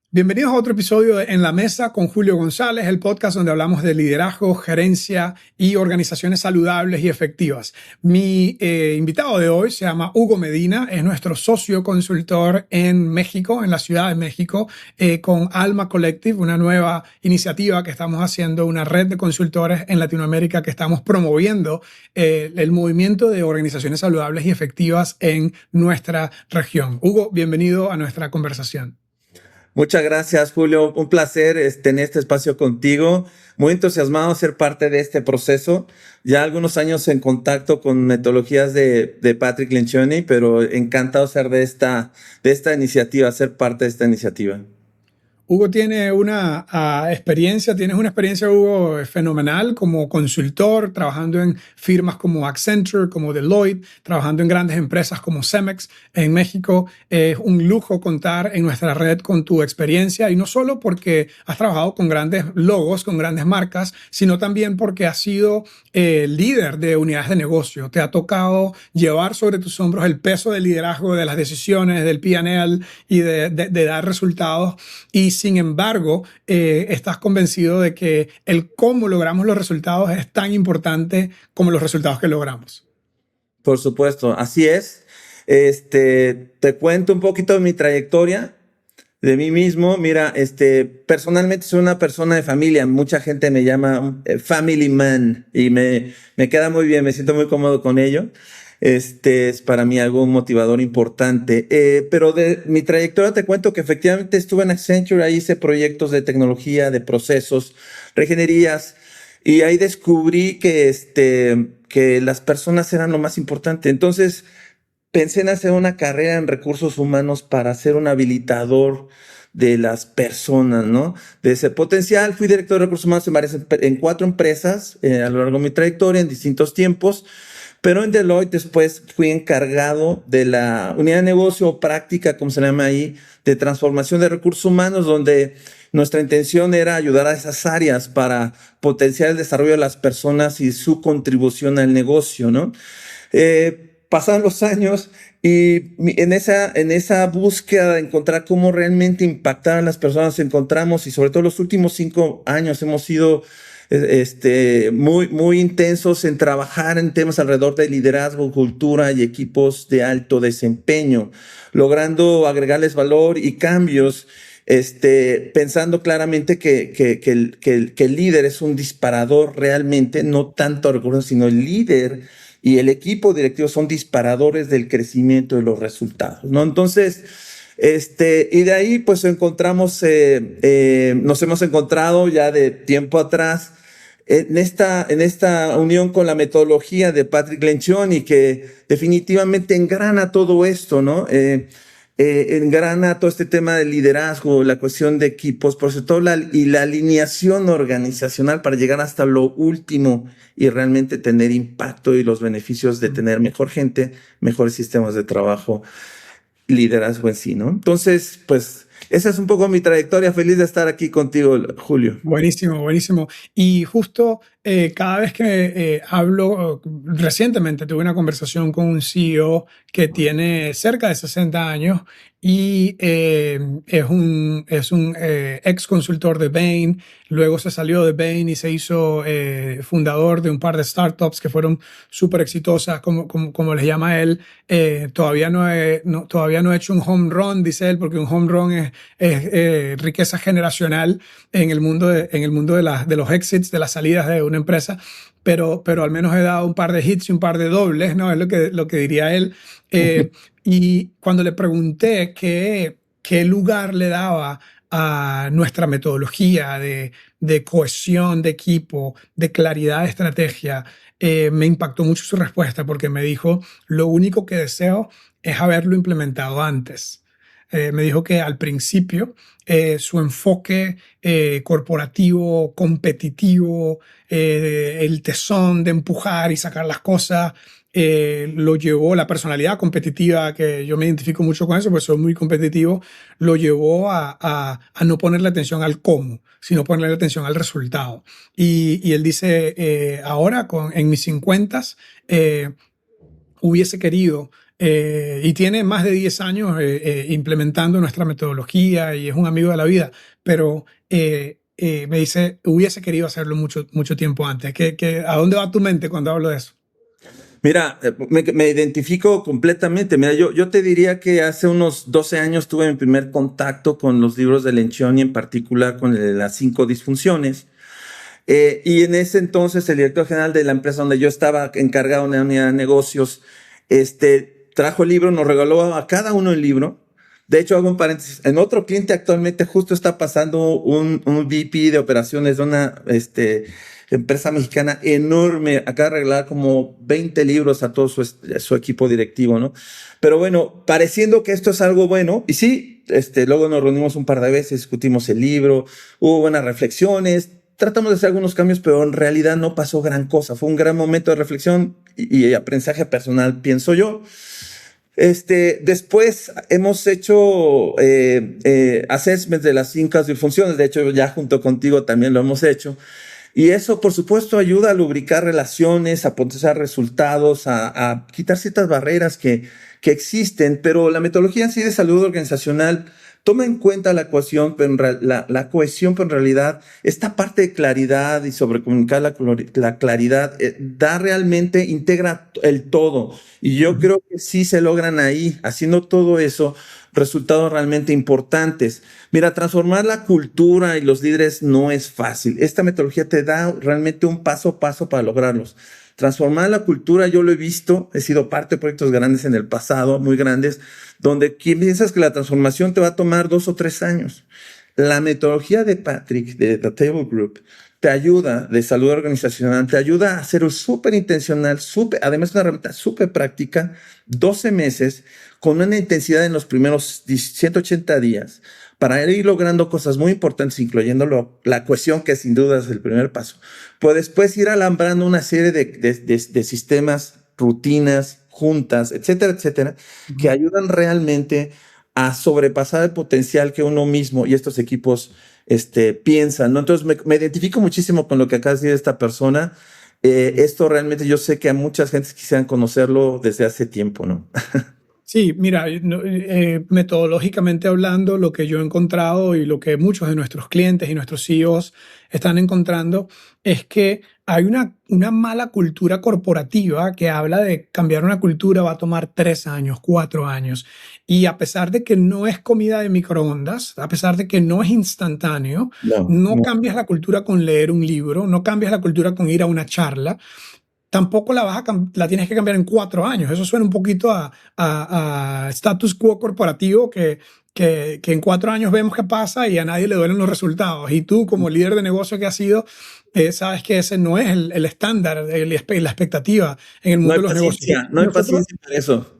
Bienvenidos a otro episodio de En la Mesa con Julio González, el podcast donde hablamos de liderazgo, gerencia y organizaciones saludables y efectivas. Mi invitado de hoy se llama Hugo Medina, es nuestro socio consultor en México, en la Ciudad de México, con Alma Collective, una nueva iniciativa que estamos haciendo, una red de consultores en Latinoamérica que estamos promoviendo el movimiento de organizaciones saludables y efectivas en nuestra región. Hugo, bienvenido a nuestra conversación. Muchas gracias, Julio. Un placer tener este espacio contigo. Muy entusiasmado de ser parte de este proceso. Ya algunos años en contacto con metodologías de Patrick Lencioni, pero encantado de ser de esta iniciativa, ser parte de esta iniciativa. Hugo tiene una experiencia, tienes una experiencia, Hugo, fenomenal como consultor, trabajando en firmas como Accenture, como Deloitte, trabajando en grandes empresas como Cemex en México. Es un lujo contar en nuestra red con tu experiencia, y no solo porque has trabajado con grandes logos, con grandes marcas, sino también porque has sido líder de unidades de negocio. Te ha tocado llevar sobre tus hombros el peso del liderazgo, de las decisiones, del P&L y de dar resultados. Y sin embargo, estás convencido de que el cómo logramos los resultados es tan importante como los resultados que logramos. Por supuesto, así es. Te cuento un poquito de mi trayectoria, de mí mismo. Mira, personalmente soy una persona de familia. Mucha gente me llama family man y me queda muy bien, me siento muy cómodo con ello. Es para mí algo motivador importante. Pero de mi trayectoria te cuento que efectivamente estuve en Accenture, ahí hice proyectos de tecnología, de procesos, refinerías, y ahí descubrí que las personas eran lo más importante. Entonces pensé en hacer una carrera en recursos humanos para ser un habilitador de las personas, ¿no? De ese potencial. Fui director de recursos humanos en 4 empresas a lo largo de mi trayectoria, en distintos tiempos. Pero en Deloitte después fui encargado de la unidad de negocio o práctica, como se llama ahí, de transformación de recursos humanos, donde nuestra intención era ayudar a esas áreas para potenciar el desarrollo de las personas y su contribución al negocio, ¿no? Pasaron los años y en esa búsqueda de encontrar cómo realmente impactar a las personas encontramos, y sobre todo los últimos 5 años hemos sido muy intensos en trabajar en temas alrededor de liderazgo, cultura y equipos de alto desempeño, logrando agregarles valor y cambios, pensando claramente que el líder es un disparador realmente, no tanto recursos, sino el líder y el equipo directivo son disparadores del crecimiento de los resultados, ¿no? Entonces, y de ahí pues nos hemos encontrado ya de tiempo atrás en esta unión con la metodología de Patrick Lencioni, que definitivamente engrana todo esto, ¿no? Engrana todo este tema del liderazgo, la cuestión de equipos, por sobre todo la alineación organizacional para llegar hasta lo último y realmente tener impacto y los beneficios de tener mejor gente, mejores sistemas de trabajo, liderazgo en sí, ¿no? Entonces, pues, esa es un poco mi trayectoria. Feliz de estar aquí contigo, Julio. Buenísimo, buenísimo. Y justo cada vez que hablo, recientemente tuve una conversación con un CEO que tiene cerca de 60 años y es un ex consultor de Bain. Luego se salió de Bain y se hizo fundador de un par de startups que fueron súper exitosas, como les llama él. Todavía no he hecho un home run, dice él, porque un home run es riqueza generacional en el mundo de los exits, de las salidas de una empresa, pero al menos he dado un par de hits y un par de dobles, ¿no? Es lo que diría él. Y cuando le pregunté qué lugar le daba a nuestra metodología de cohesión de equipo, de claridad de estrategia, me impactó mucho su respuesta, porque me dijo: lo único que deseo es haberlo implementado antes. Me dijo que al principio su enfoque corporativo, competitivo, el tesón de empujar y sacar las cosas, lo llevó, la personalidad competitiva, que yo me identifico mucho con eso, pues soy muy competitivo, lo llevó a no ponerle atención al cómo, sino ponerle atención al resultado. Y él dice, ahora en mis 50 hubiese querido y tiene más de 10 años implementando nuestra metodología y es un amigo de la vida, pero me dice, hubiese querido hacerlo mucho tiempo antes. ¿A dónde va tu mente cuando hablo de eso? Mira, me identifico completamente. Mira, yo te diría que hace unos 12 años tuve mi primer contacto con los libros de Lencioni, en particular con el de las 5 disfunciones. Y en ese entonces el director general de la empresa donde yo estaba encargado de una unidad de negocios, trajo el libro, nos regaló a cada uno el libro. De hecho, hago un paréntesis, en otro cliente actualmente justo está pasando un VP de operaciones de una empresa mexicana enorme, acaba de regalar como 20 libros a todo su equipo directivo, ¿no? Pero bueno, pareciendo que esto es algo bueno, y sí, luego nos reunimos un par de veces, discutimos el libro, hubo buenas reflexiones, tratamos de hacer algunos cambios, pero en realidad no pasó gran cosa. Fue un gran momento de reflexión y aprendizaje personal, pienso yo. Después hemos hecho assessments de las 5 disfunciones. De hecho, ya junto contigo también lo hemos hecho. Y eso, por supuesto, ayuda a lubricar relaciones, a potenciar resultados, a quitar ciertas barreras que existen. Pero la metodología en sí de salud organizacional toma en cuenta la cohesión, pero la cohesión, pero en realidad esta parte de claridad y sobre comunicar la claridad da realmente, integra el todo. Y yo creo que sí se logran ahí, haciendo todo eso, resultados realmente importantes. Mira, transformar la cultura y los líderes no es fácil. Esta metodología te da realmente un paso a paso para lograrlos. Transformar la cultura, yo lo he visto, he sido parte de proyectos grandes en el pasado, muy grandes, donde piensas que la transformación te va a tomar 2 o 3 años. La metodología de Patrick, de The Table Group, te ayuda, de salud organizacional, te ayuda a ser súper intencional, además una herramienta súper práctica, 12 meses, con una intensidad en los primeros 180 días, para ir logrando cosas muy importantes, incluyendo la cohesión, que sin duda es el primer paso. Pues después ir alambrando una serie de sistemas, rutinas, juntas, etcétera, etcétera, que ayudan realmente a sobrepasar el potencial que uno mismo y estos equipos piensan, ¿no? Entonces me identifico muchísimo con lo que acaba de decir esta persona. Esto realmente yo sé que a muchas gentes quisieran conocerlo desde hace tiempo, ¿no? Sí, mira, metodológicamente hablando, lo que yo he encontrado y lo que muchos de nuestros clientes y nuestros CEOs están encontrando es que hay una mala cultura corporativa que habla de cambiar una cultura va a tomar 3 años, 4 años. Y a pesar de que no es comida de microondas, a pesar de que no es instantáneo, No, no no. cambias la cultura con leer un libro, no cambias la cultura con ir a una charla, tampoco la tienes que cambiar en 4 años. Eso suena un poquito a status quo corporativo que en 4 años vemos qué pasa y a nadie le duelen los resultados. Y tú, como líder de negocio que has sido, sabes que ese no es el estándar, la expectativa en el No mundo hay de los negocios. paciencia, no hay Nosotros, paciencia para eso.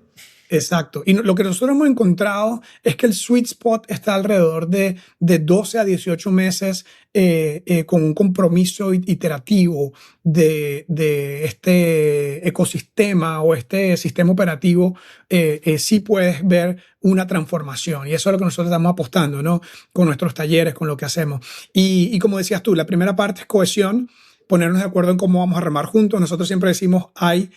exacto. Y lo que nosotros hemos encontrado es que el sweet spot está alrededor de 12 a 18 meses con un compromiso iterativo de este ecosistema o este sistema operativo. Sí puedes ver una transformación y eso es lo que nosotros estamos apostando, ¿no? Con nuestros talleres, con lo que hacemos. Y como decías tú, la primera parte es cohesión, ponernos de acuerdo en cómo vamos a remar juntos. Nosotros siempre decimos, hay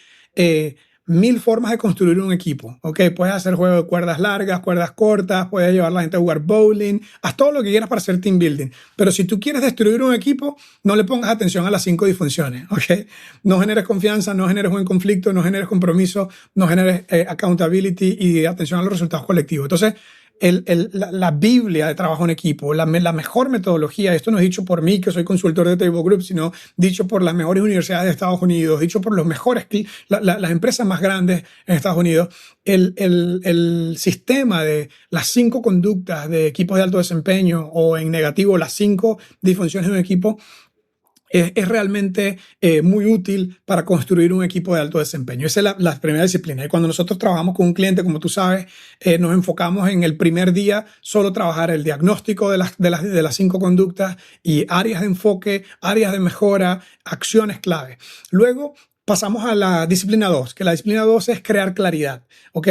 1000 formas de construir un equipo, ¿ok? Puedes hacer juegos de cuerdas largas, cuerdas cortas, puedes llevar a la gente a jugar bowling, haz todo lo que quieras para hacer team building. Pero si tú quieres destruir un equipo, no le pongas atención a las 5 disfunciones, ¿ok? No generes confianza, no generes buen conflicto, no generes compromiso, no generes accountability y atención a los resultados colectivos. Entonces, la Biblia de trabajo en equipo, la mejor metodología, esto no es dicho por mí, que soy consultor de Table Group, sino dicho por las mejores universidades de Estados Unidos, dicho por los mejores, las empresas más grandes en Estados Unidos, el sistema de las 5 conductas de equipos de alto desempeño o en negativo las 5 disfunciones de un equipo es realmente muy útil para construir un equipo de alto desempeño. Esa es la primera disciplina. Y cuando nosotros trabajamos con un cliente, como tú sabes, nos enfocamos en el primer día solo trabajar el diagnóstico de las 5 conductas y áreas de enfoque, áreas de mejora, acciones clave. Luego pasamos a la disciplina 2, que la disciplina 2 es crear claridad, ¿ok?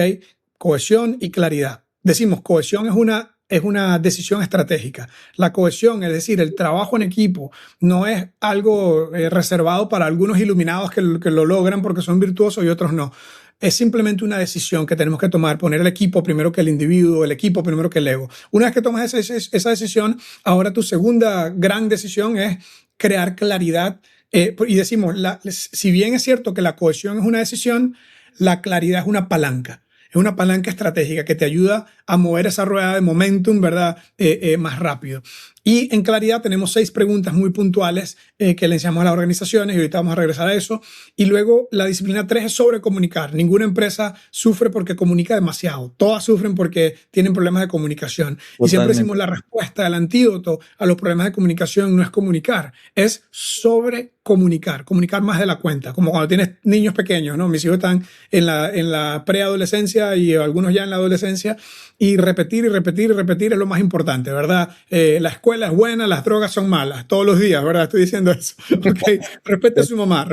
Cohesión y claridad. Decimos, cohesión es una decisión estratégica. La cohesión, es decir, el trabajo en equipo, no es algo reservado para algunos iluminados que lo logran porque son virtuosos y otros no. es simplemente una decisión que tenemos que tomar, poner el equipo primero que el individuo, el equipo primero que el ego. Una vez que tomas esa decisión, ahora tu segunda gran decisión es crear claridad. Y decimos, si bien es cierto que la cohesión es una decisión, la claridad es una palanca. Es una palanca estratégica que te ayuda a mover esa rueda de momentum, ¿verdad? Más rápido. Y en claridad tenemos 6 preguntas muy puntuales que le enseñamos a las organizaciones y ahorita vamos a regresar a eso. Y luego la disciplina 3 es sobre comunicar. Ninguna empresa sufre porque comunica demasiado. Todas sufren porque tienen problemas de comunicación. Totalmente. Y siempre decimos la respuesta, el antídoto a los problemas de comunicación no es comunicar, es sobre comunicar, comunicar más de la cuenta. Como cuando tienes niños pequeños, ¿no? Mis hijos están en la preadolescencia y algunos ya en la adolescencia, y repetir y repetir y repetir es lo más importante, ¿verdad? La escuela es buena, las drogas son malas, todos los días, ¿verdad? Estoy diciendo eso. Ok, respete a su mamá,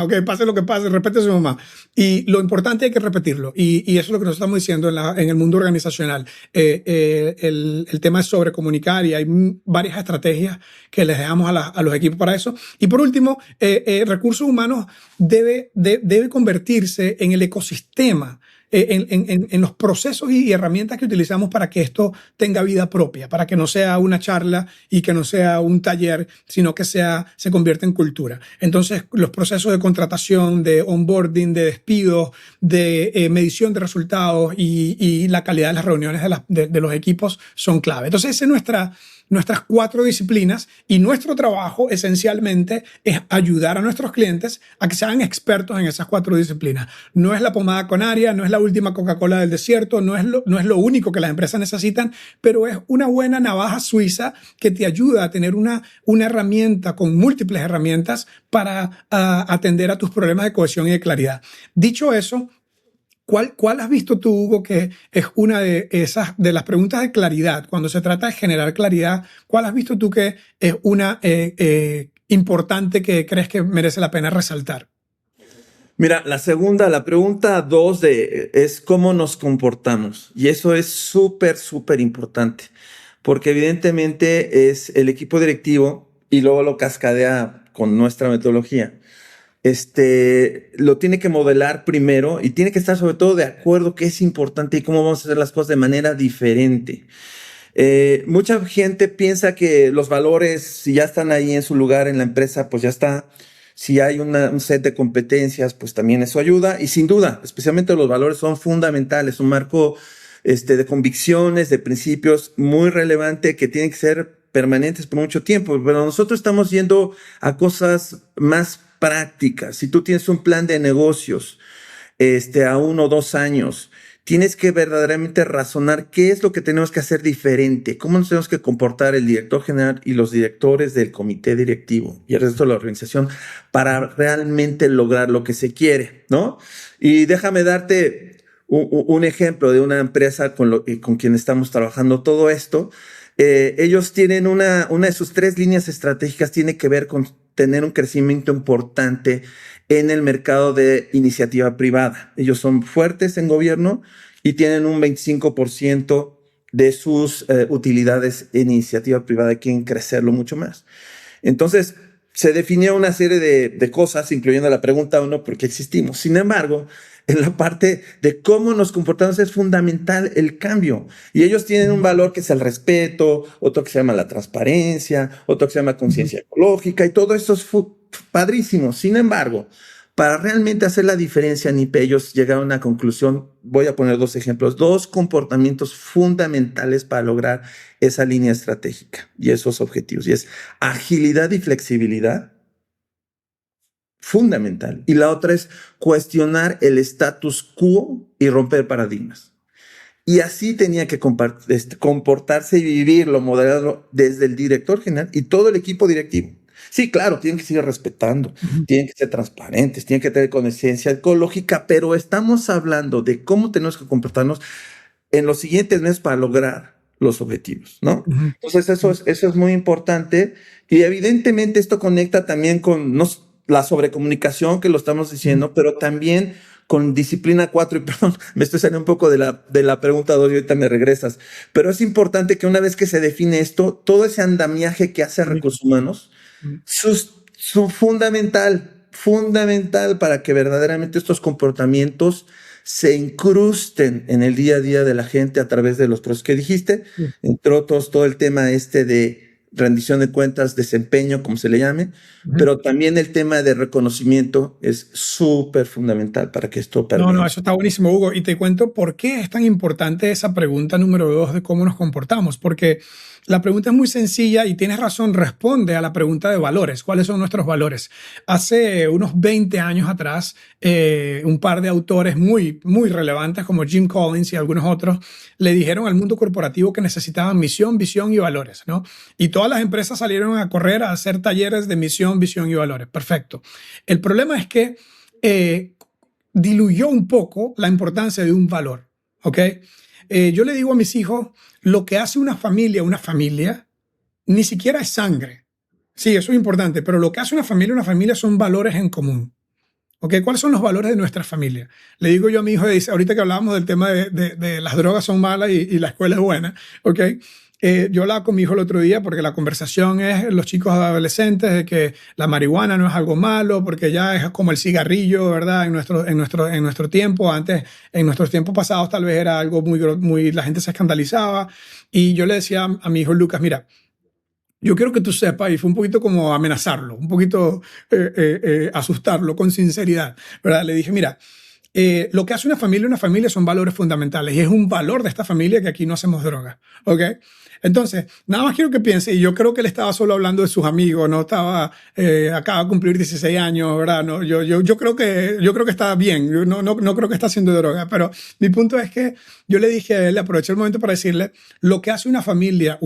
ok, pase lo que pase, respete a su mamá. Y lo importante hay que repetirlo, y eso es lo que nos estamos diciendo en el mundo organizacional. El tema es sobre comunicar y hay varias estrategias que les dejamos a los equipos para eso. Y por último, recursos humanos debe convertirse en el ecosistema, en los procesos y herramientas que utilizamos para que esto tenga vida propia, para que no sea una charla y que no sea un taller, sino que se convierta en cultura. Entonces, los procesos de contratación, de onboarding, de despidos, de medición de resultados y la calidad de las reuniones de los equipos son clave. Entonces, esa es nuestras 4 disciplinas, y nuestro trabajo esencialmente es ayudar a nuestros clientes a que sean expertos en esas 4 disciplinas. No es la pomada Conaria, no es la última Coca-Cola del desierto, no es lo único que las empresas necesitan, pero es una buena navaja suiza que te ayuda a tener una herramienta con múltiples herramientas para atender a tus problemas de cohesión y de claridad. Dicho eso, ¿cuál has visto tú, Hugo, que es una de las preguntas de claridad? Cuando se trata de generar claridad, ¿cuál has visto tú que es una importante que crees que merece la pena resaltar? Mira, la pregunta 2 es cómo nos comportamos. Y eso es súper, súper importante, porque evidentemente es el equipo directivo y luego lo cascadea con nuestra metodología. Lo tiene que modelar primero y tiene que estar sobre todo de acuerdo qué es importante y cómo vamos a hacer las cosas de manera diferente. Mucha gente piensa que los valores, si ya están ahí en su lugar en la empresa, pues ya está. Si hay un set de competencias, pues también eso ayuda. Y sin duda, especialmente los valores son fundamentales, un marco de convicciones, de principios muy relevante que tienen que ser permanentes por mucho tiempo. Pero nosotros estamos yendo a cosas más prácticas. Si tú tienes un plan de negocios a 1 o 2 años, tienes que verdaderamente razonar qué es lo que tenemos que hacer diferente, cómo nos tenemos que comportar el director general y los directores del comité directivo y el resto de la organización para realmente lograr lo que se quiere, ¿no? Y déjame darte un ejemplo de una empresa con quien estamos trabajando todo esto. Ellos tienen una de sus 3 líneas estratégicas tiene que ver con tener un crecimiento importante en el mercado de iniciativa privada. Ellos son fuertes en gobierno y tienen un 25% de sus utilidades en iniciativa privada. Quieren crecerlo mucho más. Entonces, se definió una serie de cosas, incluyendo la pregunta 1, ¿por qué existimos? Sin embargo, en la parte de cómo nos comportamos es fundamental el cambio. Y ellos tienen un valor que es el respeto, otro que se llama la transparencia, otro que se llama conciencia ecológica, y todo esto es padrísimo. Sin embargo, para realmente hacer la diferencia en IP, ellos llegaron a una conclusión. Voy a poner 2 ejemplos, 2 comportamientos fundamentales para lograr esa línea estratégica y esos objetivos. Y es agilidad y flexibilidad, fundamental. Y la otra es cuestionar el status quo y romper paradigmas. Y así tenía que comportarse y vivirlo, modelarlo desde el director general y todo el equipo directivo. Sí, claro, tienen que seguir respetando, tienen que ser transparentes, tienen que tener conciencia ecológica, pero estamos hablando de cómo tenemos que comportarnos en los siguientes meses para lograr los objetivos, ¿no? Entonces eso es muy importante, y evidentemente esto conecta también con la sobrecomunicación que lo estamos diciendo, pero también con disciplina 4, y perdón, me estoy saliendo un poco de la pregunta 2 y ahorita me regresas, pero es importante que una vez que se define esto, todo ese andamiaje que hace recursos humanos, su fundamental fundamental para que verdaderamente estos comportamientos se incrusten en el día a día de la gente a través de los procesos que dijiste, entre otros todo el tema de rendición de cuentas, desempeño, como se le llame, pero también el tema de reconocimiento es súper fundamental para que esto No, permee. eso está buenísimo, Hugo. Y te cuento por qué es tan importante esa pregunta número 2 de cómo nos comportamos. Porque la pregunta es muy sencilla y tienes razón, responde a la pregunta de valores. ¿Cuáles son nuestros valores? Hace unos 20 años atrás, un par de autores muy, muy relevantes como Jim Collins y algunos otros le dijeron al mundo corporativo que necesitaban misión, visión y valores, ¿no? Y todas las empresas salieron a correr a hacer talleres de misión, visión y valores. Perfecto. El problema es que diluyó un poco la importancia de un valor, ¿ok? Yo le digo a mis hijos, lo que hace una familia, ni siquiera es sangre. Sí, eso es importante, pero lo que hace una familia son valores en común. ¿Ok? ¿Cuáles son los valores de nuestra familia? Le digo yo a mi hijo, dice, ahorita que hablábamos del tema de las drogas son malas y la escuela es buena, ¿ok? Yo hablaba con mi hijo el otro día porque la conversación es los chicos adolescentes de que la marihuana no es algo malo porque ya es como el cigarrillo, ¿verdad? En nuestro tiempo, antes, en nuestros tiempos pasados tal vez era algo muy, la gente se escandalizaba. Y yo le decía a mi hijo Lucas, mira, yo quiero que tú sepas, y fue un poquito como amenazarlo, un poquito asustarlo con sinceridad, ¿verdad? Le dije, mira, lo que hace una familia son valores fundamentales y es un valor de esta familia que aquí no hacemos droga, ¿ok? Entonces, nada más quiero que piense, y yo creo que él estaba solo hablando de sus amigos, no estaba, acaba de cumplir 16 años, ¿verdad? No, yo creo que está bien, yo no creo que está haciendo droga, pero mi punto es que yo le dije a él, aproveché el momento para decirle, lo que hace una familia,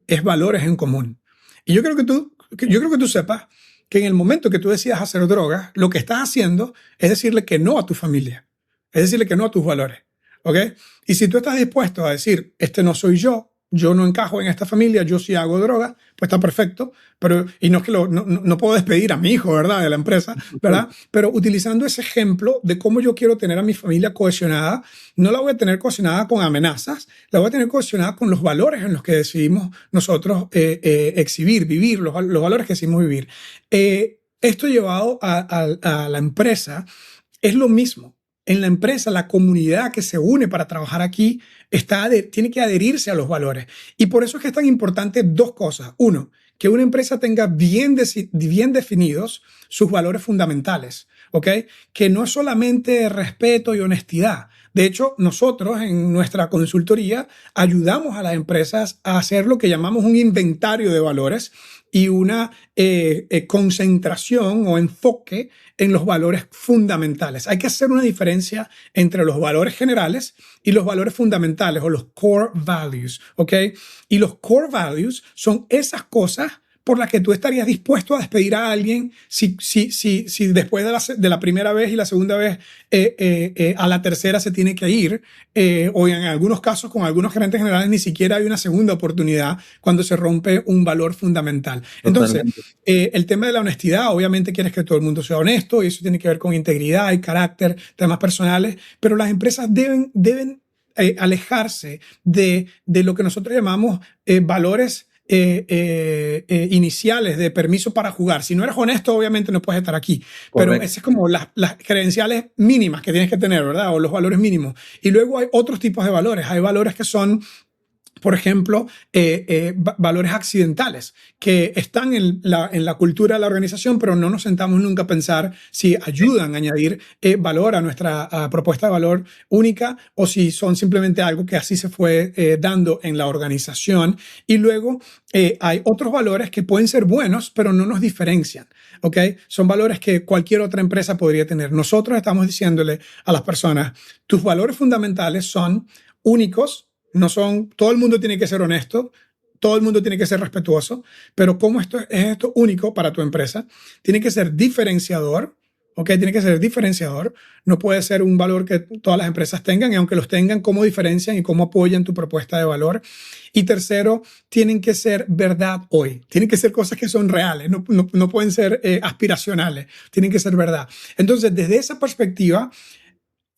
es valores en común. Y yo creo que tú sepas que en el momento que tú decidas hacer drogas, lo que estás haciendo es decirle que no a tu familia, es decirle que no a tus valores, ¿ok? Y si tú estás dispuesto a decir, este no soy yo no encajo en esta familia, yo sí hago droga, pues está perfecto, pero, y no es que no puedo despedir a mi hijo, ¿verdad? De la empresa, ¿verdad? Pero utilizando ese ejemplo de cómo yo quiero tener a mi familia cohesionada, no la voy a tener cohesionada con amenazas, la voy a tener cohesionada con los valores en los que decidimos nosotros exhibir, vivir, los valores que decidimos vivir. Esto llevado a la empresa es lo mismo. En la empresa, la comunidad que se une para trabajar aquí tiene que adherirse a los valores. Y por eso es que es tan importante dos cosas. Uno, que una empresa tenga bien definidos sus valores fundamentales, ¿ok? Que no es solamente respeto y honestidad. De hecho, nosotros en nuestra consultoría ayudamos a las empresas a hacer lo que llamamos un inventario de valores y una concentración o enfoque en los valores fundamentales. Hay que hacer una diferencia entre los valores generales y los valores fundamentales o los core values, ¿ok? Y los core values son esas cosas por las que tú estarías dispuesto a despedir a alguien si después de la primera vez y la segunda vez a la tercera se tiene que ir, o en algunos casos con algunos gerentes generales ni siquiera hay una segunda oportunidad cuando se rompe un valor fundamental. Entonces, el tema de la honestidad, obviamente quieres que todo el mundo sea honesto y eso tiene que ver con integridad y carácter, temas personales, pero las empresas deben alejarse de lo que nosotros llamamos valores iniciales de permiso para jugar. Si no eres honesto, obviamente no puedes estar aquí. Correcto. Pero esas es como las credenciales mínimas que tienes que tener, ¿verdad? O los valores mínimos. Y luego hay otros tipos de valores. Hay valores que son, por ejemplo, valores accidentales que están en la cultura de la organización, pero no nos sentamos nunca a pensar si ayudan a añadir valor a nuestra propuesta de valor única o si son simplemente algo que así se fue dando en la organización. Y luego hay otros valores que pueden ser buenos, pero no nos diferencian. ¿Ok? Son valores que cualquier otra empresa podría tener. Nosotros estamos diciéndole a las personas, tus valores fundamentales son únicos. No son, todo el mundo tiene que ser honesto, todo el mundo tiene que ser respetuoso, pero como esto es único para tu empresa, tiene que ser diferenciador, ¿ok? Tiene que ser diferenciador, no puede ser un valor que todas las empresas tengan, y aunque los tengan, cómo diferencian y cómo apoyan tu propuesta de valor. Y tercero, tienen que ser verdad hoy, tienen que ser cosas que son reales, no pueden ser aspiracionales, tienen que ser verdad. Entonces, desde esa perspectiva,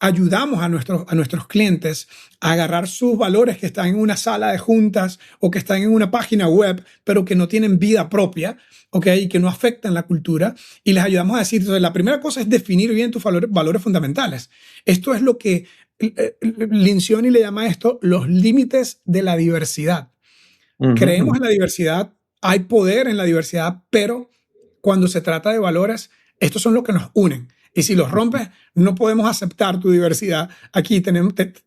ayudamos a nuestros clientes a agarrar sus valores que están en una sala de juntas o que están en una página web, pero que no tienen vida propia, ¿ok? Y que no afectan la cultura, y les ayudamos a decir, entonces, la primera cosa es definir bien tus valores fundamentales. Esto es lo que Lencioni le llama esto los límites de la diversidad. Creemos en la diversidad, hay poder en la diversidad, pero cuando se trata de valores, estos son los que nos unen. Y si los rompes, no podemos aceptar tu diversidad. Aquí te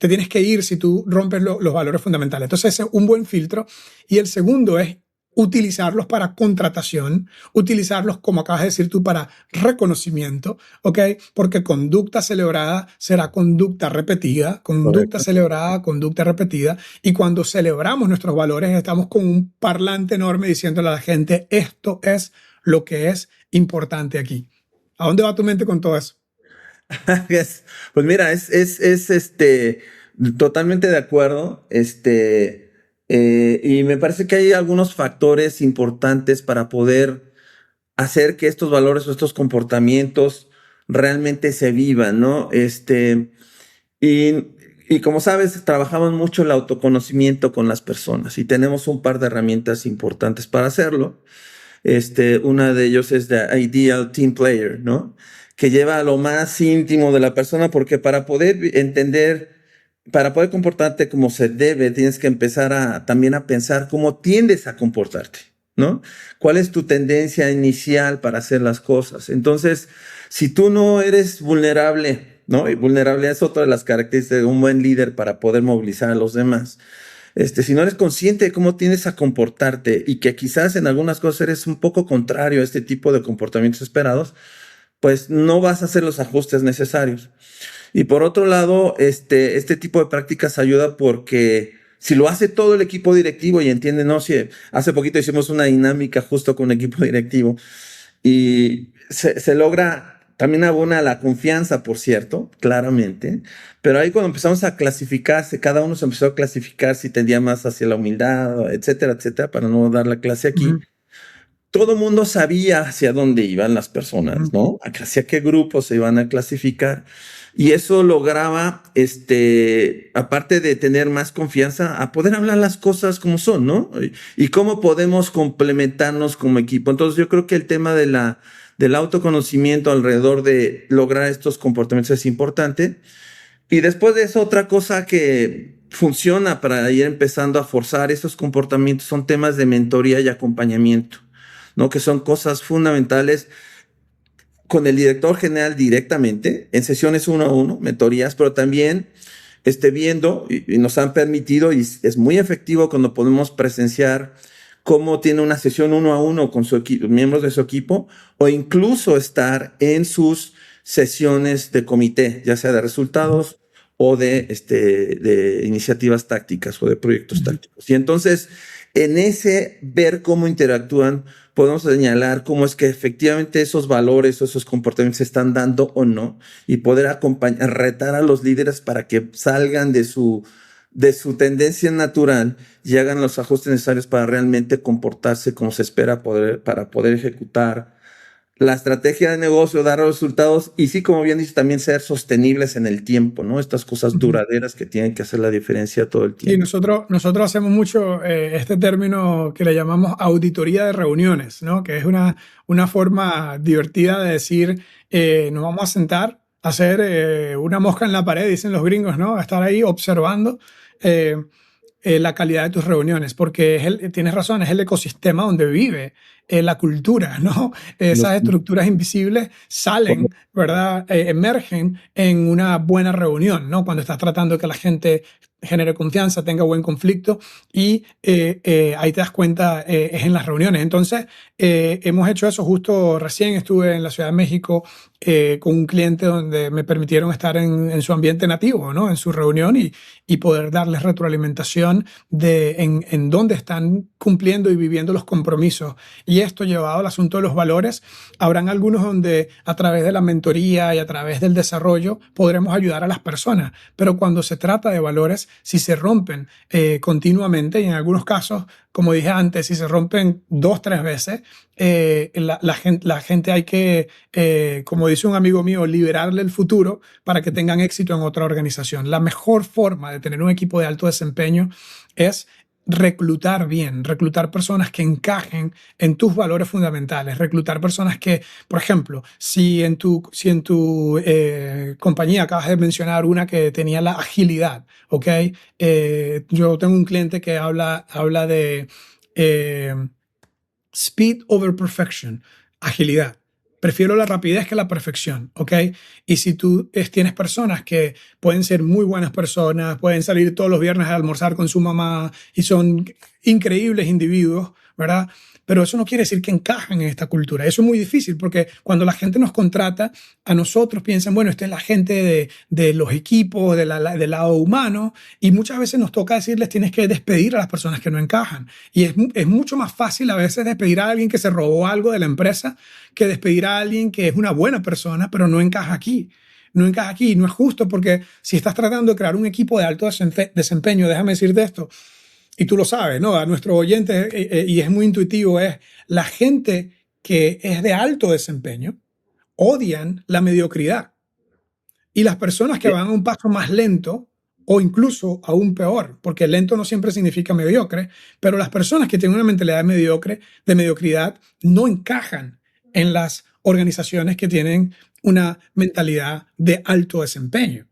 tienes que ir si tú rompes los valores fundamentales. Entonces, ese es un buen filtro. Y el segundo es utilizarlos para contratación, utilizarlos, como acabas de decir tú, para reconocimiento, ¿ok? Porque conducta celebrada será conducta repetida, conducta Correcto. celebrada, conducta repetida. Y cuando celebramos nuestros valores, estamos con un parlante enorme diciéndole a la gente, esto es lo que es importante aquí. ¿A dónde va tu mente con todo eso? Pues mira, totalmente de acuerdo. Y me parece que hay algunos factores importantes para poder hacer que estos valores o estos comportamientos realmente se vivan, ¿no? Y como sabes, trabajamos mucho el autoconocimiento con las personas y tenemos un par de herramientas importantes para hacerlo. Una de ellos es The Ideal Team Player, ¿no? Que lleva a lo más íntimo de la persona, porque para poder entender, para poder comportarte como se debe, tienes que empezar también a pensar cómo tiendes a comportarte, ¿no? ¿Cuál es tu tendencia inicial para hacer las cosas? Entonces, si tú no eres vulnerable, ¿no? Y vulnerabilidad es otra de las características de un buen líder para poder movilizar a los demás. Si no eres consciente de cómo tienes a comportarte y que quizás en algunas cosas eres un poco contrario a este tipo de comportamientos esperados, pues no vas a hacer los ajustes necesarios. Y por otro lado, este tipo de prácticas ayuda porque si lo hace todo el equipo directivo y entiende, no, si hace poquito hicimos una dinámica justo con el equipo directivo y se logra, también abona la confianza, por cierto, claramente, pero ahí cuando empezamos a clasificarse, cada uno se empezó a clasificar si tendía más hacia la humildad, etcétera, etcétera, para no dar la clase aquí. Todo el mundo sabía hacia dónde iban las personas, ¿no? Hacia qué grupos se iban a clasificar. Y eso lograba, aparte de tener más confianza, a poder hablar las cosas como son, ¿no? Y cómo podemos complementarnos como equipo. Entonces yo creo que el tema del autoconocimiento alrededor de lograr estos comportamientos es importante. Y después de eso, otra cosa que funciona para ir empezando a forzar esos comportamientos son temas de mentoría y acompañamiento, ¿no? Que son cosas fundamentales con el director general directamente, en sesiones 1-a-1, mentorías, pero también viendo y nos han permitido, y es muy efectivo cuando podemos presenciar cómo tiene una sesión 1-a-1 con miembros de su equipo, o incluso estar en sus sesiones de comité, ya sea de resultados o de iniciativas tácticas o de proyectos tácticos. Y entonces, en ese ver cómo interactúan, podemos señalar cómo es que efectivamente esos valores o esos comportamientos se están dando o no, y poder acompañar, retar a los líderes para que salgan de su tendencia natural y hagan los ajustes necesarios para realmente comportarse como se espera para poder ejecutar la estrategia de negocio, dar resultados y sí, como bien dice, también ser sostenibles en el tiempo, ¿no? Estas cosas duraderas que tienen que hacer la diferencia todo el Y tiempo. nosotros hacemos mucho este término que le llamamos auditoría de reuniones, ¿no? Que es una forma divertida de decir, nos vamos a sentar, a hacer una mosca en la pared, dicen los gringos, ¿no? A estar ahí observando la calidad de tus reuniones, porque tienes razón, es el ecosistema donde vive la cultura, ¿no? Esas estructuras invisibles salen, ¿verdad? Emergen en una buena reunión, ¿no? Cuando estás tratando de que la gente genere confianza, tenga buen conflicto y ahí te das cuenta, es en las reuniones. Entonces, hemos hecho eso. Justo recién estuve en la Ciudad de México con un cliente donde me permitieron estar en su ambiente nativo, ¿no? En su reunión y poder darles retroalimentación en dónde están cumpliendo y viviendo los compromisos. Y esto llevado al asunto de los valores, habrán algunos donde a través de la mentoría y a través del desarrollo podremos ayudar a las personas, pero cuando se trata de valores, si se rompen continuamente y en algunos casos como dije antes, si se rompen 2, 3 veces, la gente hay que, como dice un amigo mío, liberarle el futuro para que tengan éxito en otra organización. La mejor forma de tener un equipo de alto desempeño es reclutar bien, reclutar personas que encajen en tus valores fundamentales, reclutar personas que, por ejemplo, si en tu compañía acabas de mencionar una que tenía la agilidad, ¿ok? Yo tengo un cliente que habla de eh, speed over perfection, agilidad. Prefiero la rapidez que la perfección, ¿ok? Y si tú tienes personas que pueden ser muy buenas personas, pueden salir todos los viernes a almorzar con su mamá y son increíbles individuos, ¿verdad? Pero eso no quiere decir que encajan en esta cultura. Eso es muy difícil porque cuando la gente nos contrata, a nosotros piensan, bueno, esta es la gente de los equipos, del lado humano, y muchas veces nos toca decirles, tienes que despedir a las personas que no encajan. Y es mucho más fácil a veces despedir a alguien que se robó algo de la empresa que despedir a alguien que es una buena persona, pero no encaja aquí. No encaja aquí, no es justo porque si estás tratando de crear un equipo de alto desempeño, déjame decirte esto, y tú lo sabes, ¿no? A nuestros oyentes, y es muy intuitivo, es la gente que es de alto desempeño odian la mediocridad. Y las personas que Sí, van a un paso más lento o incluso aún peor, porque lento no siempre significa mediocre, pero las personas que tienen una mentalidad mediocre, de mediocridad, no encajan en las organizaciones que tienen una mentalidad de alto desempeño.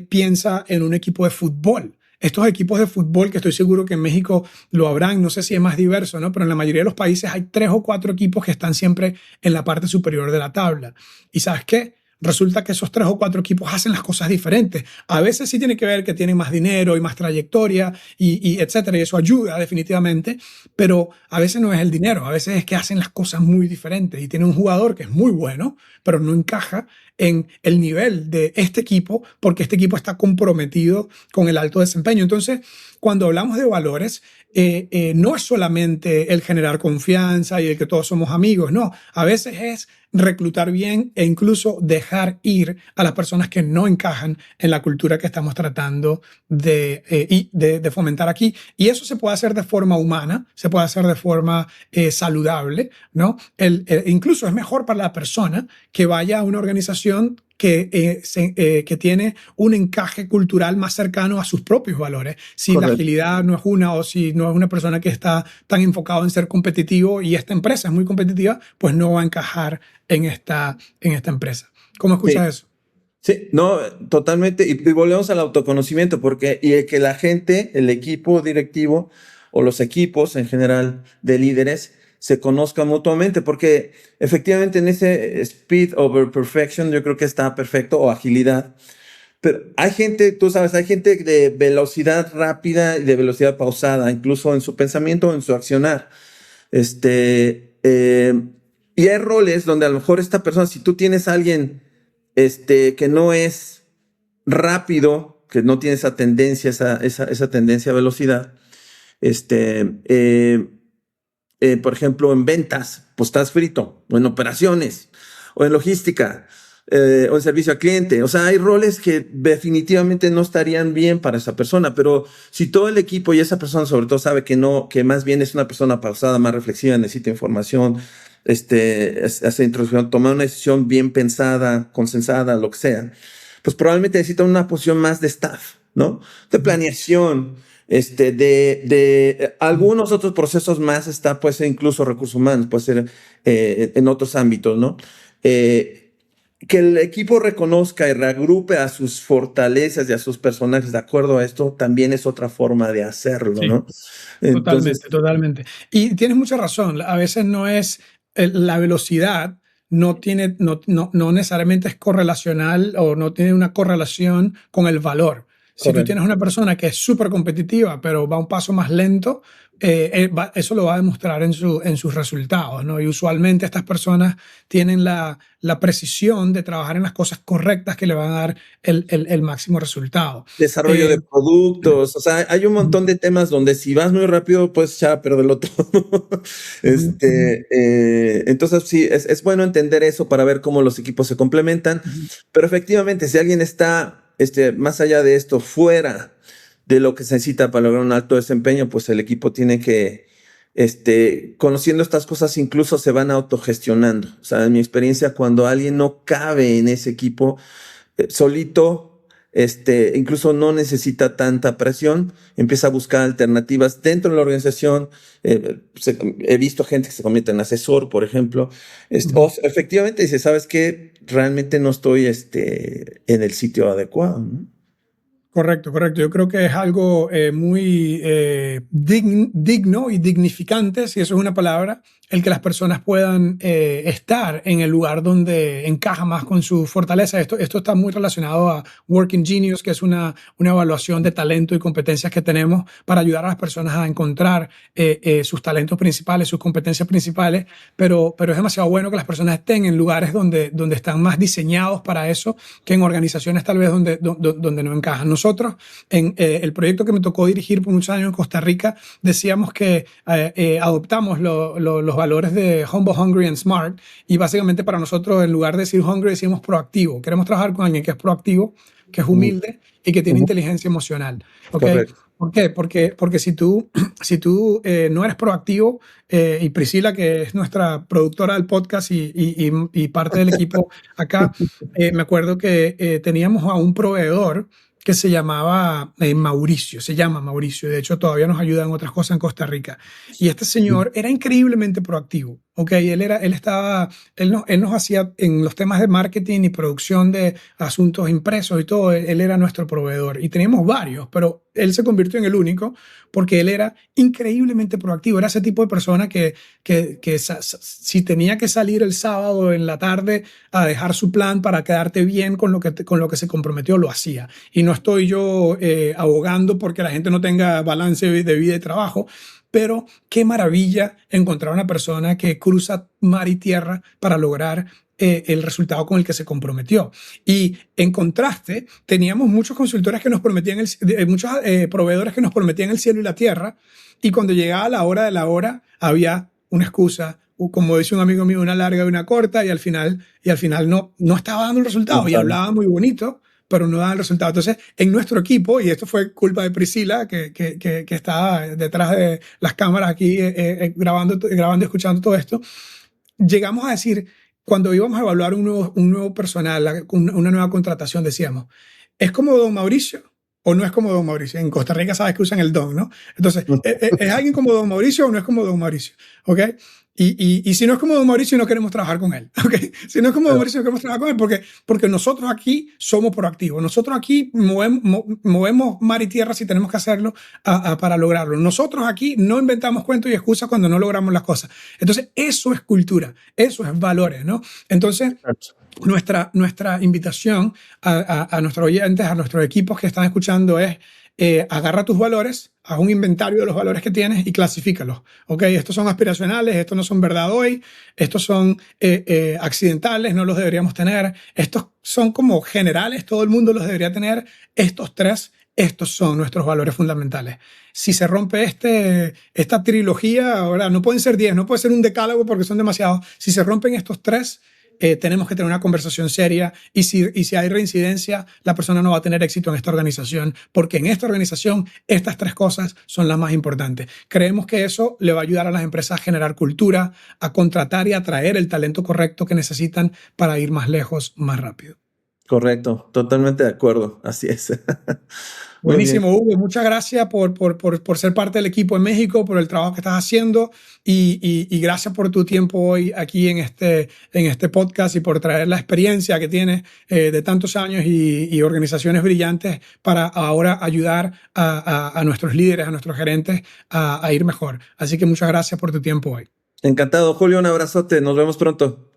Piensa en un equipo de fútbol. Estos equipos de fútbol, que estoy seguro que en México lo habrán, no sé si es más diverso, ¿no? Pero en la mayoría de los países hay 3 o 4 equipos que están siempre en la parte superior de la tabla. ¿Y sabes qué? Resulta que esos 3 o 4 equipos hacen las cosas diferentes. A veces sí tiene que ver que tienen más dinero y más trayectoria y etcétera, y eso ayuda definitivamente, pero a veces no es el dinero, a veces es que hacen las cosas muy diferentes y tiene un jugador que es muy bueno, pero no encaja en el nivel de este equipo porque este equipo está comprometido con el alto desempeño. Entonces, cuando hablamos de valores, no es solamente el generar confianza y el que todos somos amigos, no, a veces es reclutar bien e incluso dejar ir a las personas que no encajan en la cultura que estamos tratando de fomentar aquí. Y eso se puede hacer de forma humana, se puede hacer de forma saludable, ¿no? Incluso es mejor para la persona que vaya a una organización que tiene un encaje cultural más cercano a sus propios valores. Si la correcto. agilidad no es una o si no es una persona que está tan enfocado en ser competitivo y esta empresa es muy competitiva, pues no va a encajar en esta empresa. ¿Cómo Sí, escuchas eso? sí, no, totalmente. Y volvemos al autoconocimiento, porque y el que la gente, el equipo directivo o los equipos en general de líderes se conozcan mutuamente, porque efectivamente en ese speed over perfection yo creo que está perfecto o agilidad. Pero hay gente, tú sabes, hay gente de velocidad rápida y de velocidad pausada, incluso en su pensamiento o en su accionar. Este, eh, y hay roles donde a lo mejor esta persona, si tú tienes a alguien que no es rápido, que no tiene esa tendencia, esa tendencia a velocidad, este, eh, por ejemplo, en ventas, pues estás frito, o en operaciones, o en logística, o en servicio al cliente. O sea, hay roles que definitivamente no estarían bien para esa persona, pero si todo el equipo y esa persona sobre todo sabe que no, que más bien es una persona pausada, más reflexiva, necesita información, hacer introducción, tomar una decisión bien pensada, consensada, lo que sea, pues probablemente necesita una posición más de staff, ¿no? De planeación, de algunos otros procesos más está, puede ser incluso recursos humanos, puede ser en otros ámbitos, ¿no? Que el equipo reconozca y reagrupe a sus fortalezas y a sus personajes de acuerdo a esto también es otra forma de hacerlo, Sí. ¿no? Entonces, Totalmente, totalmente. Y tienes mucha razón. A veces no es la velocidad, no necesariamente es correlacional o no tiene una correlación con el valor. Si tú correcto. tienes una persona que es súper competitiva, pero va un paso más lento, eso lo va a demostrar en sus resultados, ¿no? Y usualmente estas personas tienen la precisión de trabajar en las cosas correctas que le van a dar el máximo resultado. Desarrollo Eh, de productos, o sea, hay un montón de temas donde si vas muy rápido puedes echar a perderlo todo. Ujú, ujú, Entonces sí, es bueno entender eso para ver cómo los equipos se complementan, ujú. pero efectivamente, si alguien está más allá de esto, fuera de lo que se necesita para lograr un alto desempeño, pues el equipo tiene que, conociendo estas cosas, incluso se van autogestionando. O sea, en mi experiencia, cuando alguien no cabe en ese equipo, solito, incluso no necesita tanta presión, empieza a buscar alternativas dentro de la organización. He visto gente que se convierte en asesor, por ejemplo, o efectivamente dice, ¿sabes qué? Realmente no estoy en el sitio adecuado, ¿no? Correcto, correcto. Yo creo que es algo muy digno y dignificante, si eso es una palabra, el que las personas puedan estar en el lugar donde encaja más con su fortaleza. Esto está muy relacionado a Working Genius, que es una evaluación de talento y competencias que tenemos para ayudar a las personas a encontrar sus talentos principales, sus competencias principales, pero es demasiado bueno que las personas estén en lugares donde están más diseñados para eso que en organizaciones tal vez donde no encajan. Nosotros, en el proyecto que me tocó dirigir por muchos años en Costa Rica, decíamos que adoptamos los valores de Humble, Hungry and Smart, y básicamente para nosotros, en lugar de decir hungry, decimos proactivo. Queremos trabajar con alguien que es proactivo, que es humilde y que tiene inteligencia emocional. ¿Okay? ¿Por qué? Porque si tú no eres proactivo, y Priscila, que es nuestra productora del podcast y parte del equipo acá, me acuerdo que teníamos a un proveedor que se llamaba Mauricio, se llama Mauricio, de hecho todavía nos ayuda en otras cosas en Costa Rica. Y este señor era increíblemente proactivo, ¿ok? Él nos hacía en los temas de marketing y producción de asuntos impresos y todo, él era nuestro proveedor. Y teníamos varios, pero él se convirtió en el único porque él era increíblemente proactivo. Era ese tipo de persona que si tenía que salir el sábado en la tarde a dejar su plan para quedarte bien con lo que se comprometió, lo hacía. Y no estoy yo abogando porque la gente no tenga balance de vida y trabajo, pero qué maravilla encontrar una persona que cruza mar y tierra para lograr el resultado con el que se comprometió. Y en contraste, teníamos muchos consultores que nos prometían, muchos proveedores que nos prometían el cielo y la tierra, y cuando llegaba la hora de la hora, había una excusa, como dice un amigo mío, una larga y una corta, y al final no estaba dando el resultado, y hablaba muy bonito, pero no daban el resultado. Entonces, en nuestro equipo, y esto fue culpa de Priscila, que está detrás de las cámaras aquí grabando y escuchando todo esto, llegamos a decir, cuando íbamos a evaluar un nuevo personal, una nueva contratación, decíamos, ¿es como don Mauricio o no es como don Mauricio? En Costa Rica sabes que usan el don, ¿no? Entonces, ¿es alguien como don Mauricio o no es como don Mauricio? ¿Ok? Y si no es como don Mauricio, no queremos trabajar con él. ¿Okay? Si no es como don Mauricio, no queremos trabajar con él porque nosotros aquí somos proactivos. Nosotros aquí movemos mar y tierra si tenemos que hacerlo para lograrlo. Nosotros aquí no inventamos cuentos y excusas cuando no logramos las cosas. Entonces, eso es cultura, eso es valores, ¿no? Entonces, nuestra invitación a nuestros oyentes, a nuestros equipos que están escuchando es: agarra tus valores, haz un inventario de los valores que tienes y clasifícalos. ¿Ok? Estos son aspiracionales, estos no son verdad hoy, estos son accidentales, no los deberíamos tener, estos son como generales, todo el mundo los debería tener, estos son nuestros valores fundamentales. Si se rompe esta trilogía, ahora no pueden ser 10, no puede ser un decálogo porque son demasiados. Si se rompen estos 3, tenemos que tener una conversación seria, y si hay reincidencia, la persona no va a tener éxito en esta organización, porque en esta organización estas 3 cosas son las más importantes. Creemos que eso le va a ayudar a las empresas a generar cultura, a contratar y atraer el talento correcto que necesitan para ir más lejos, más rápido. Correcto, totalmente de acuerdo, así es. Buenísimo, Hugo. Muchas gracias por ser parte del equipo en México, por el trabajo que estás haciendo, y gracias por tu tiempo hoy aquí en este podcast y por traer la experiencia que tienes de tantos años y organizaciones brillantes para ahora ayudar a nuestros líderes, a nuestros gerentes a ir mejor. Así que muchas gracias por tu tiempo hoy. Encantado, Julio. Un abrazote. Nos vemos pronto.